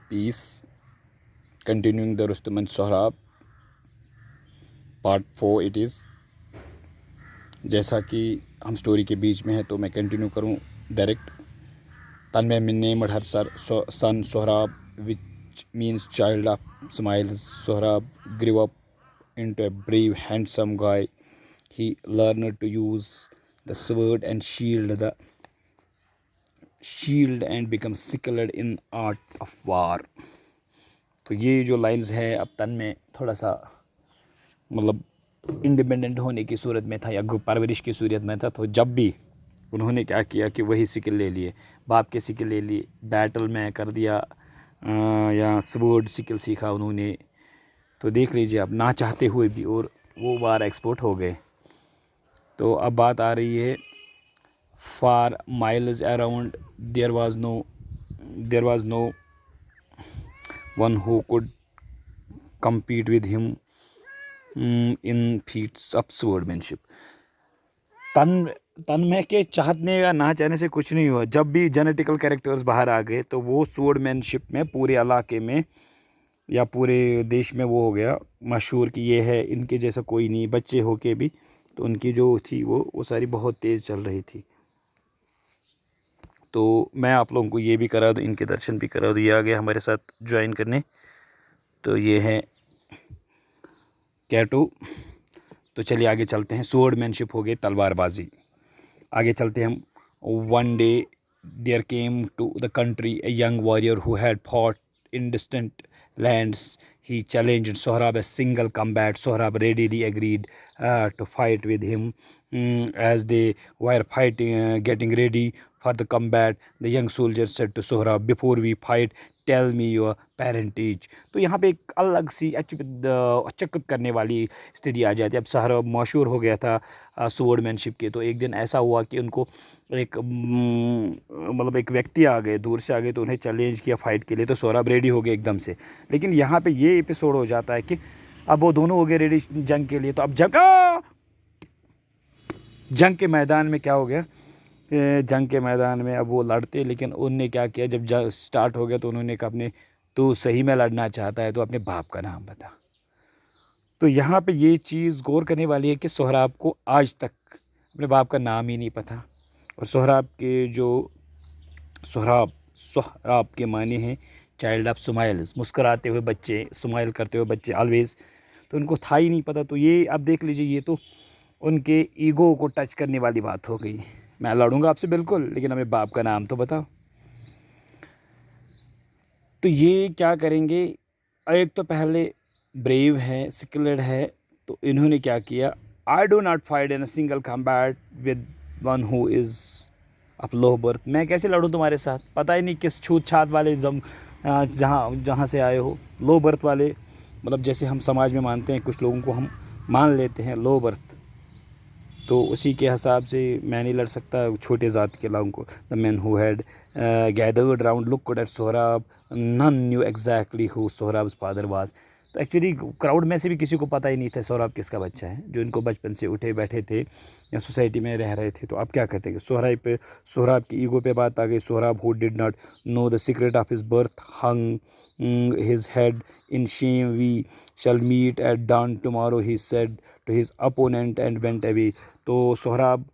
Peace. Continuing the Rustum and Sohrab part 4 it is. जैसा कि हम स्टोरी के बीच में है तो मैं कंटिन्यू करूं direct. Tanmay named her son Sohrab, which means child of smiles. Sohrab grew up into a brave, handsome guy. He learned to use the sword and shield and become skilled in art of war. तो ये जो lines है, अब तन्मय थोड़ा सा मतलब independent होने की सूरत में था या परवरिश की सूरत में था, तो जब भी उन्होंने क्या किया कि वही स्किल ले लिए, बाप के स्किल ले लिए, बैटल में कर दिया या स्वर्ड स्किल सीखा उन्होंने। तो देख लीजिए अब ना चाहते हुए भी, और वो वार एक्सपोर्ट हो गए। तो अब बात आ रही है, for miles around there was no one who could compete with him in feats of swordmanship. Tanmay के चाहने या ना चाहने से कुछ नहीं हुआ। जब भी जेनेटिकल कैरेक्टर्स बाहर आ गए तो वो स्वॉर्डमैनशिप में पूरे इलाके में या पूरे देश में वो हो गया मशहूर कि ये है, इनके जैसा कोई नहीं। बच्चे होके भी तो उनकी जो थी वो सारी बहुत तेज़ चल रही थी। तो मैं आप लोगों को ये भी करा दूँ, इनके दर्शन भी करा दूँ। ये आ गया हमारे साथ ज्वाइन करने। तो ये है कैटू। तो चलिए आगे चलते हैं। स्वॉर्डमैनशिप हो गई, तलवारबाजी। आगे चलते हैं हम। One day there came to the country a young warrior who had fought in distant lands. He challenged Sohrab a single combat. Sohrab readily agreed to fight with him. As they were getting ready for the combat, the young soldier said to Sohrab, "Before we fight, tell me your parentage." तो यहाँ पे एक अलग सी चकित करने वाली स्थिति आ जाती है। अब सोहराब मशहूर हो गया था स्वॉर्डमैनशिप के। तो एक दिन ऐसा हुआ कि उनको एक मतलब एक व्यक्ति आ गए, दूर से आ गए, तो उन्हें चैलेंज किया फ़ाइट के लिए। तो सोहराब रेडी हो गए एकदम से। लेकिन यहाँ पे ये एपिसोड हो जाता है कि अब वो दोनों हो गए रेडी जंग के लिए। तो अब जंग के मैदान में क्या हो गया, जंग के मैदान में अब वो लड़ते। लेकिन उनने क्या किया, जब जंग स्टार्ट हो गया तो उन्होंने कहा अपने, तो सही में लड़ना चाहता है तो अपने बाप का नाम बता। तो यहाँ पे ये चीज़ गौर करने वाली है कि सोहराब को आज तक अपने बाप का नाम ही नहीं पता। और सोहराब के जो सोहराब के माने हैं चाइल्ड ऑफ स्माइल्स, मुस्कुराते हुए बच्चे, स्माइल करते हुए बच्चे ऑलवेज। तो उनको था ही नहीं पता। तो ये अब देख लीजिए, ये तो उनके ईगो को टच करने वाली बात हो गई। मैं लड़ूंगा आपसे बिल्कुल, लेकिन हमें बाप का नाम तो बताओ। तो ये क्या करेंगे, एक तो पहले ब्रेव है, स्किल्ड है। तो इन्होंने क्या किया, I do not fight in a single combat with one who is of low birth. मैं कैसे लड़ूं तुम्हारे साथ, पता ही नहीं किस छूत छात वाले जहाँ से आए हो। लो बर्थ वाले मतलब जैसे हम समाज में मानते हैं, कुछ लोगों को हम मान लेते हैं लो बर्थ, तो उसी के हिसाब से मैं नहीं लड़ सकता छोटे ज़ात के लोगों को। The man who had gathered round looked at Sohrab, none knew exactly who Sohrab's father was. तो एक्चुअली क्राउड में से भी किसी को पता ही नहीं था सोहराब किसका बच्चा है, जो इनको बचपन से उठे बैठे थे या सोसाइटी में रह रहे थे। तो अब क्या कहते हैं, सोहराब की ईगो पे बात आ गई। Sohrab who did not know the secret of his birth hung his head in shame. We shall meet at dawn tomorrow, he said to his opponent and went away. तो सोहराब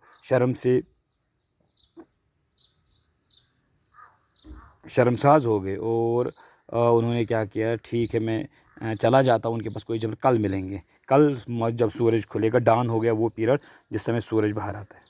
शर्मसाज हो गए और उन्होंने क्या किया, ठीक है मैं चला जाता हूँ उनके पास, कोई जब कल मिलेंगे। कल जब सूरज खुलेगा, डान हो गया वो पीरियड जिस समय सूरज बाहर आता है।